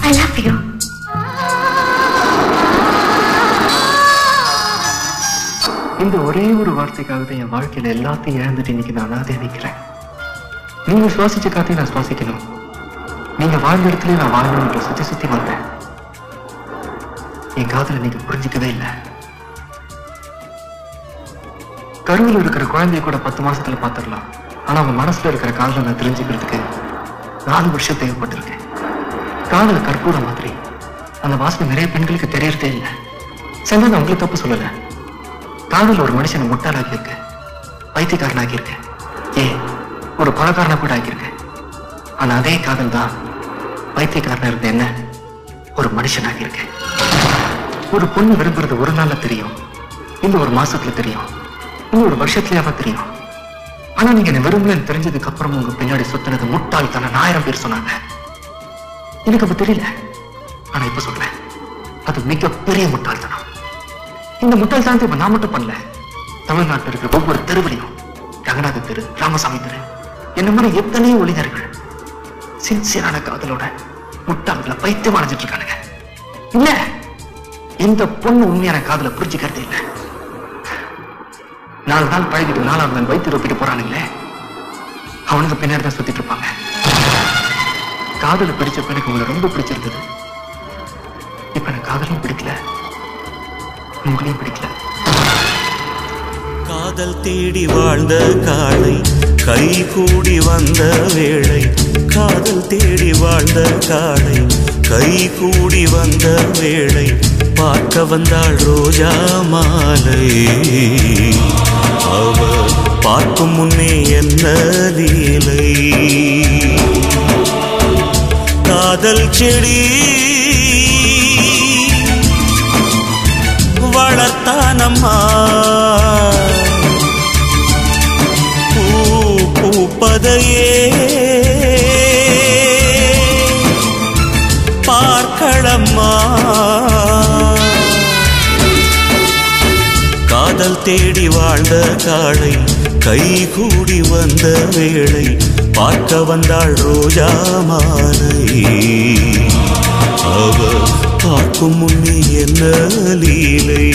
I love you. இந்த ஒரே ஒரு வார்த்தைக்காக என் வாழ்க்கையில எல்லாத்தையும் இழந்துட்டு இன்னைக்கு நான் அனாதையா நிக்கிறேன். நீங்க சுவாசிச்ச காத்தையும் நான் சுவாசிக்கணும், நீங்க வாழ்ந்த இடத்துல நான் வாழணும்ன்ற சுத்தி சுத்தி வந்தேன். என் காதலை நீங்க புரிஞ்சிக்கவே இல்லை. கருவில் இருக்கிற குழந்தைய கூட 10 மாசத்துல பாத்துடலாம், ஆனா அவன் மனசுல இருக்கிற காதலை நான் தெரிஞ்சுக்கிறதுக்கு 4 வருஷம் தேவைப்பட்டிருக்கேன். காதல கற்பூர மாதிரி அந்த வாசனை நிறைய பெண்களுக்கு தெரியறதே இல்லை. செஞ்சா நான் உங்களுக்கு தப்பு சொல்லல. காதல் ஒரு மனுஷனை முட்டாளாக்கி இருக்க, பைத்தியக்காரனாக்கி இருக்க, ஒரு பணக்காரனை கூட ஆக்கியிருக்க. ஆனா அதே காதல் தான் பைத்தியக்காரனா இருந்த என்ன ஒரு மனுஷனாகி இருக்க. ஒரு பொண்ணு விரும்புறது ஒரு நாள்ல தெரியும், இன்னும் ஒரு மாசத்துல தெரியும், இன்னும் ஒரு வருஷத்துலயாவா தெரியும். ஆனா நீங்க என்ன விரும்பலன்னு தெரிஞ்சதுக்கு அப்புறம் உங்க பின்னாடி சுத்தினது முட்டாள்தான 1000 பேர் சொன்னாங்க. எனக்கு அப்ப தெரியல, ஆனா இப்ப சொல்றேன், அது மிகப்பெரிய முட்டாள்தனம். இந்த முட்டாள்தனத்தை இப்ப நான் மட்டும் பண்ணல, தமிழ்நாட்டில் இருக்கிற ஒவ்வொரு தெருவிலையும், ரங்கநாத தெரு, ராமசாமி தெரு, என்ன மாதிரி எத்தனையோ ஒளிஞர்கள் சின்சியரான காதலோட முட்டாள்களை பைத்தியம் அடைஞ்சிட்டு இருக்கானுங்க. இல்ல, இந்த பொண்ணு உண்மையான காதலை புரிஞ்சுக்கிறதே இல்லை. 4 நாள் பழகிட்டு 4ஆவது நாள் வைத்து ரொப்பிட்டு போறானுங்களே, அவனுக்கு பின்னாடி தான் சுத்திட்டு இருப்பாங்க. காதலை பிடிச்சப்ப எனக்கு உங்களை ரொம்ப பிடிச்சிருந்தது. இப்ப எனக்கு காதலையும் பிடிக்கல, உங்களையும் பிடிக்கல. காதல் தேடி வாழ்ந்த காளை கை கூடி வந்த வேளை, காதல் தேடி வாழ்ந்த காளை கை கூடி வந்த வேளை, பார்க்க வந்தாள் ரோஜா மாலை. அவ பார்க்கும் முன்னே என்ன லீலை, காதல் செடி வளர்த்தானம்மா, பூ பூப்பதையே பார்க்கலம்மா. காதல் தேடி வாழ்ந்த காளை கை கூடி வந்த வேளை, பார்க்க வந்தாள் ரோஜா மாலை. அவ பார்க்கும் முன்னே என்ன லீலை.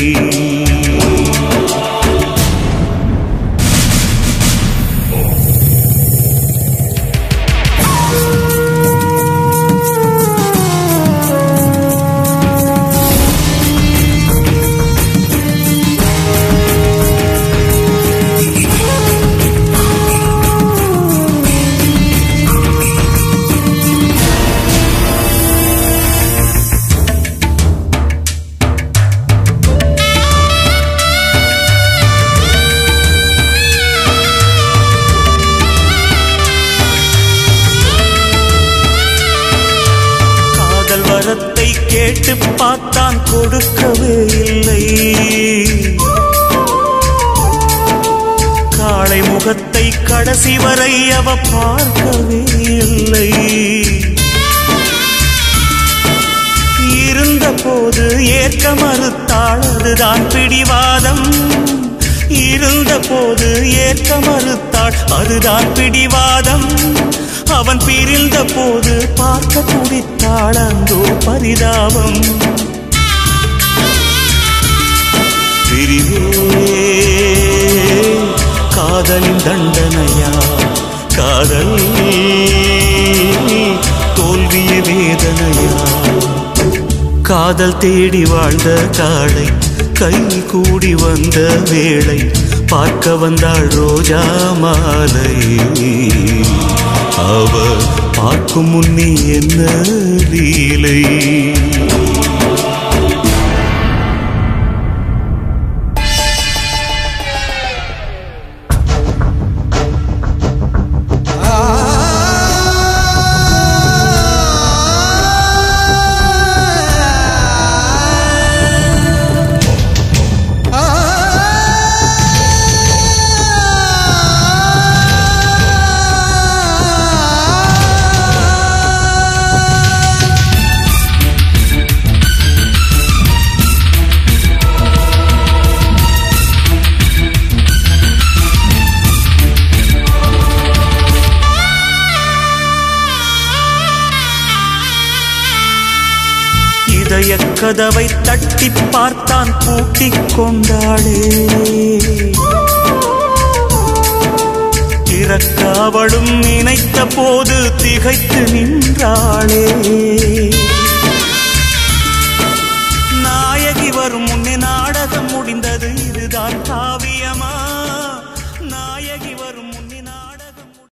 கேட்டு பார்த்தான் கொடுக்கவே இல்லை, காளை முகத்தை கடைசி வரை அவ பார்க்கவே இல்லை. இருந்த போது ஏற்க மறுத்தாள், அதுதான் பிடிவாதம். இருந்த போது ஏற்க மறுத்தாள், அதுதான் பிடிவாதம். அவன் பிரிந்த போது பார்க்க துடித்தாள், அந்தோ பரிதாபம். பிரிவே காதலின் தண்டனையா, காதல் தோல்விய வேதனையா. காதல் தேடி வாழ்ந்த காளை கை கூடி வந்த வேளை, பார்க்க வந்தாள் ரோஜா மாலை. அவ பார்க்கும் முன்னே என்ன லீலை. இதயக்கதவை தட்டி பார்த்தான் பூட்டிக் கொண்டாளே. திறக்க அவளும் நினைத்த போது திகைத்து நின்றாளே.